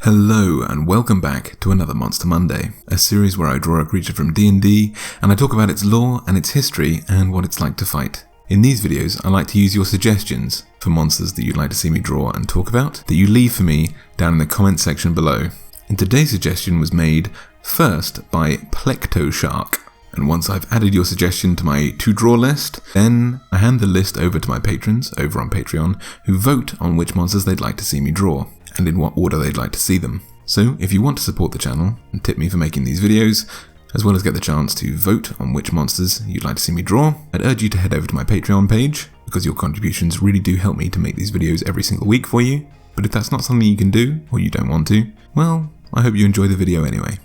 Hello and welcome back to another Monster Monday, a series where I draw a creature from D&D and I talk about its lore and its history and what it's like to fight. In these videos, I like to use your suggestions for monsters that you'd like to see me draw and talk about that you leave for me down in the comment section below. And today's suggestion was made first by Plectoshark. And once I've added your suggestion to my to-draw list, then I hand the list over to my patrons over on Patreon who vote on which monsters they'd like to see me draw and in what order they'd like to see them. So if you want to support the channel and tip me for making these videos, as well as get the chance to vote on which monsters you'd like to see me draw, I'd urge you to head over to my Patreon page, because your contributions really do help me to make these videos every single week for you. But if that's not something you can do, or you don't want to, well, I hope you enjoy the video anyway.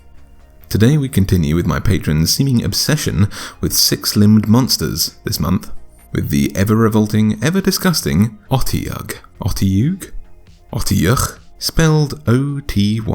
Today we continue with my patron's seeming obsession with six-limbed monsters this month, with the ever-revolting, ever-disgusting Otyugh. Otyugh? Otyugh, spelled O-T-Y-U-G-H,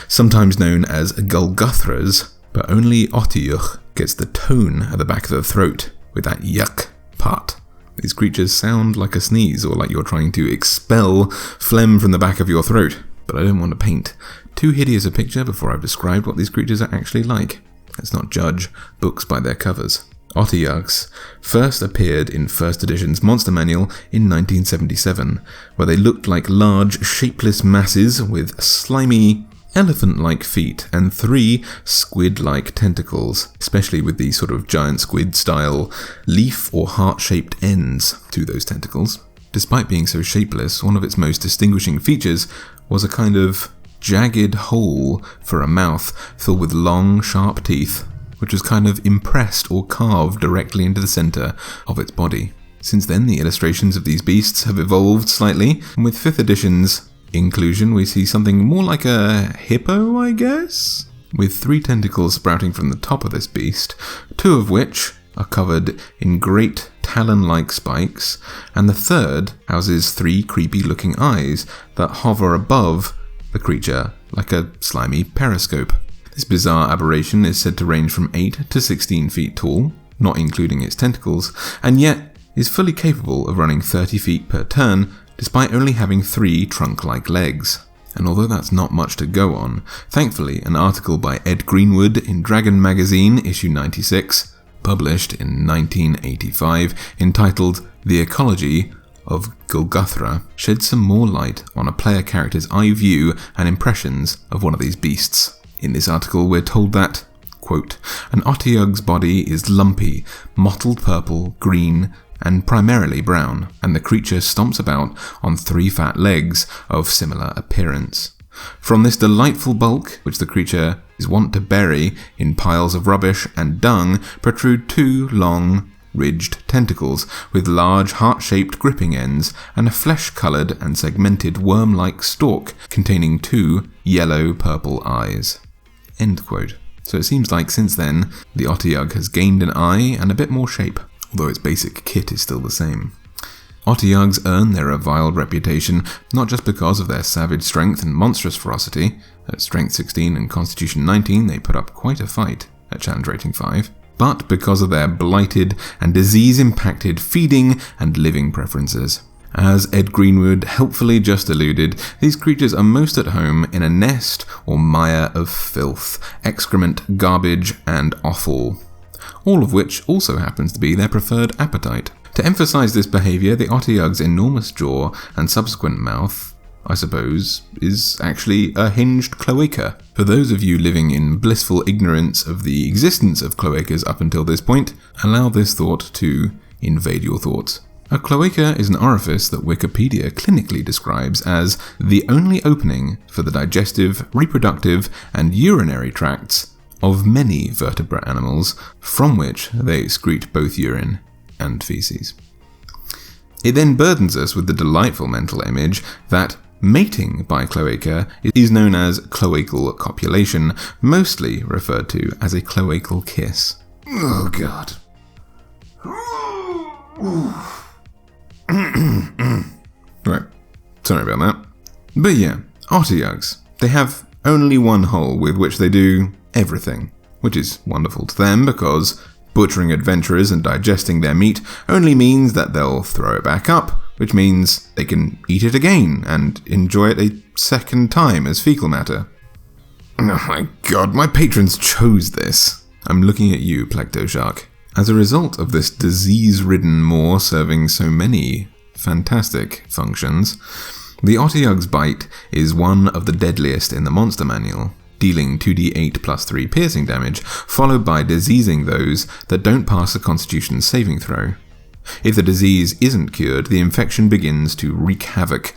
sometimes known as Golgothras, but only Otyugh gets the tone at the back of the throat with that yuck part. These creatures sound like a sneeze or like you're trying to expel phlegm from the back of your throat, but I don't want to paint too hideous a picture before I've described what these creatures are actually like. Let's not judge books by their covers. Otyughs first appeared in 1st edition's Monster Manual in 1977, where they looked like large, shapeless masses with slimy, elephant-like feet and 3 squid-like tentacles, especially with the sort of giant squid-style leaf or heart-shaped ends to those tentacles. Despite being so shapeless, one of its most distinguishing features was a kind of jagged hole for a mouth filled with long, sharp teeth, which was kind of impressed or carved directly into the center of its body. Since then, the illustrations of these beasts have evolved slightly, and with 5th edition's inclusion, we see something more like a hippo, I guess? With 3 tentacles sprouting from the top of this beast, 2 of which are covered in great talon-like spikes, and the 3rd houses 3 creepy-looking eyes that hover above the creature like a slimy periscope. This bizarre aberration is said to range from 8 to 16 feet tall, not including its tentacles, and yet is fully capable of running 30 feet per turn, despite only having 3 trunk-like legs. And although that's not much to go on, thankfully an article by Ed Greenwood in Dragon Magazine, issue 96, published in 1985, entitled The Ecology of Golgothra, sheds some more light on a player character's eye view and impressions of one of these beasts. In this article, we're told that, quote, an Otyugh's body is lumpy, mottled purple, green, and primarily brown, and the creature stomps about on 3 fat legs of similar appearance. From this delightful bulk, which the creature is wont to bury in piles of rubbish and dung, protrude 2 long, ridged tentacles with large heart-shaped gripping ends and a flesh-coloured and segmented worm-like stalk containing 2 yellow-purple eyes. End quote. So it seems like since then, the Otyugh has gained an eye and a bit more shape, although its basic kit is still the same. Otyughs earn their reviled reputation not just because of their savage strength and monstrous ferocity. At Strength 16 and Constitution 19 they put up quite a fight at Challenge Rating 5, but because of their blighted and disease-impacted feeding and living preferences. As Ed Greenwood helpfully just alluded, these creatures are most at home in a nest or mire of filth, excrement, garbage, and offal, all of which also happens to be their preferred appetite. To emphasize this behavior, the Otyugh's enormous jaw and subsequent mouth, I suppose, is actually a hinged cloaca. For those of you living in blissful ignorance of the existence of cloacas up until this point, allow this thought to invade your thoughts. A cloaca is an orifice that Wikipedia clinically describes as the only opening for the digestive, reproductive, and urinary tracts of many vertebrate animals, from which they excrete both urine and feces. It then burdens us with the delightful mental image that mating by cloaca is known as cloacal copulation, mostly referred to as a cloacal kiss. Oh god. Right, sorry about that. But yeah, Otyughs. They have only one hole with which they do everything, which is wonderful to them because butchering adventurers and digesting their meat only means that they'll throw it back up which means they can eat it again and enjoy it a second time as fecal matter. Oh my god, my patrons chose this. I'm looking at you, Plectoshark. As a result of this disease-ridden maw serving so many fantastic functions, the Otyugh's bite is one of the deadliest in the monster manual, dealing 2d8 plus 3 piercing damage, followed by diseasing those that don't pass a constitution saving throw. If the disease isn't cured, the infection begins to wreak havoc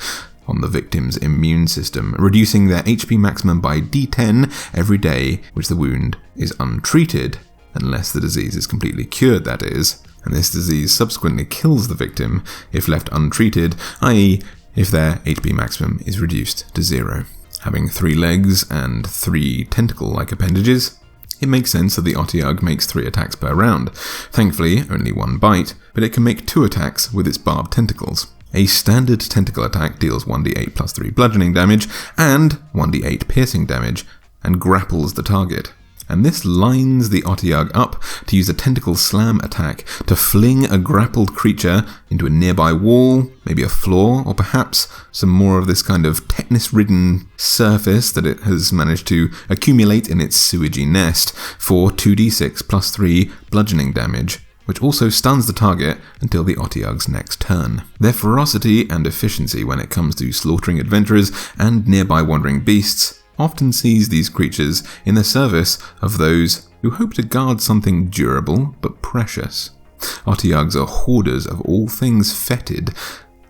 on the victim's immune system, reducing their HP maximum by d10 every day which the wound is untreated, unless the disease is completely cured, that is, and this disease subsequently kills the victim if left untreated, i.e. if their HP maximum is reduced to 0. Having 3 legs and 3 tentacle-like appendages, it makes sense that the Otyugh makes 3 attacks per round. Thankfully, only 1 bite, but it can make 2 attacks with its barbed tentacles. A standard tentacle attack deals 1d8 plus 3 bludgeoning damage and 1d8 piercing damage, and grapples the target. And this lines the Otyugh up to use a tentacle slam attack to fling a grappled creature into a nearby wall, maybe a floor, or perhaps some more of this kind of tetanus-ridden surface that it has managed to accumulate in its sewagey nest for 2d6 plus 3 bludgeoning damage, which also stuns the target until the Otyugh's next turn. Their ferocity and efficiency when it comes to slaughtering adventurers and nearby wandering beasts often sees these creatures in the service of those who hope to guard something durable but precious. Otyughs are hoarders of all things fetid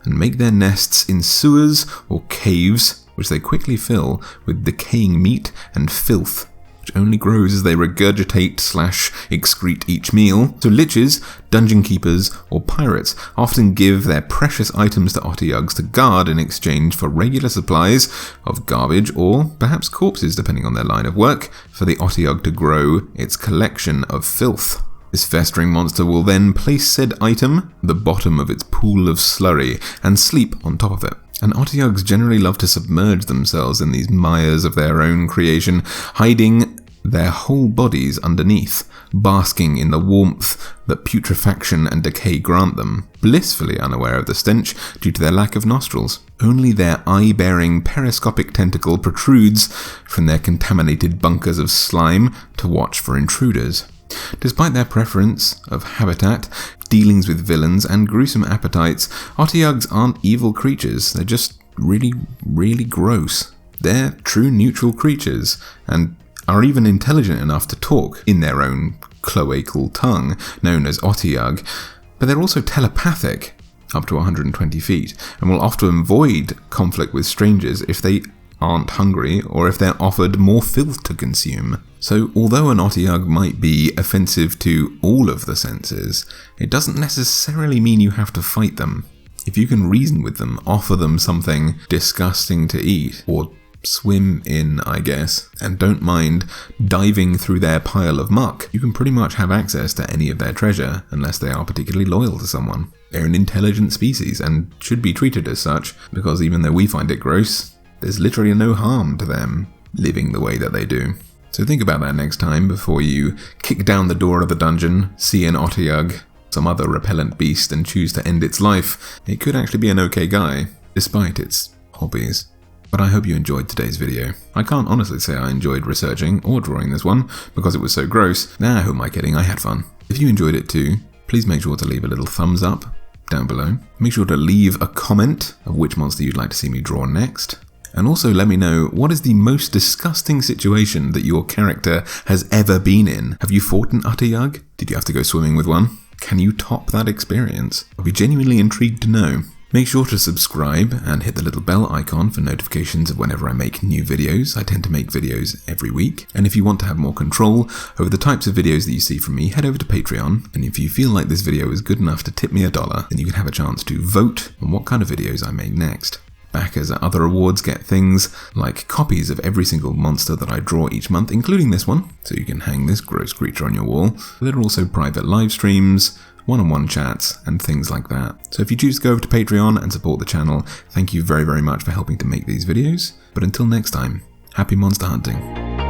and make their nests in sewers or caves, which they quickly fill with decaying meat and filth, which only grows as they regurgitate/excrete each meal. So liches, dungeon keepers, or pirates often give their precious items to Otyughs to guard in exchange for regular supplies of garbage or perhaps corpses, depending on their line of work, for the Otyugh to grow its collection of filth. This festering monster will then place said item at the bottom of its pool of slurry and sleep on top of it. And Otyughs generally love to submerge themselves in these mires of their own creation, hiding their whole bodies underneath, basking in the warmth that putrefaction and decay grant them, blissfully unaware of the stench due to their lack of nostrils. Only their eye-bearing periscopic tentacle protrudes from their contaminated bunkers of slime to watch for intruders. Despite their preference of habitat, dealings with villains, and gruesome appetites, Otyughs aren't evil creatures. They're just really, really gross. They're true neutral creatures, and are even intelligent enough to talk in their own cloacal tongue, known as Otyugh, but they're also telepathic, up to 120 feet, and will often avoid conflict with strangers if they aren't hungry or if they're offered more filth to consume. So although an Otyugh might be offensive to all of the senses, it doesn't necessarily mean you have to fight them. If you can reason with them, offer them something disgusting to eat, or swim in, I guess, and don't mind diving through their pile of muck, you can pretty much have access to any of their treasure, unless they are particularly loyal to someone. They're an intelligent species and should be treated as such, because even though we find it gross, there's literally no harm to them living the way that they do. So think about that next time before you kick down the door of the dungeon, see an Otyugh, some other repellent beast, and choose to end its life. It could actually be an okay guy, despite its hobbies. But I hope you enjoyed today's video. I can't honestly say I enjoyed researching or drawing this one, because it was so gross. Nah, who am I kidding? I had fun. If you enjoyed it too, please make sure to leave a little thumbs up down below. Make sure to leave a comment of which monster you'd like to see me draw next. And also let me know, what is the most disgusting situation that your character has ever been in? Have you fought an Otyugh? Did you have to go swimming with one? Can you top that experience? I'll be genuinely intrigued to know. Make sure to subscribe and hit the little bell icon for notifications of whenever I make new videos. I tend to make videos every week. And if you want to have more control over the types of videos that you see from me, head over to Patreon. And if you feel like this video is good enough to tip me $1, then you can have a chance to vote on what kind of videos I make next. Backers at other awards get things like copies of every single monster that I draw each month, including this one, so you can hang this gross creature on your wall. There are also private live streams, one-on-one chats, and things like that. So if you choose to go over to Patreon and support the channel, thank you very, very much for helping to make these videos. But until next time, happy monster hunting.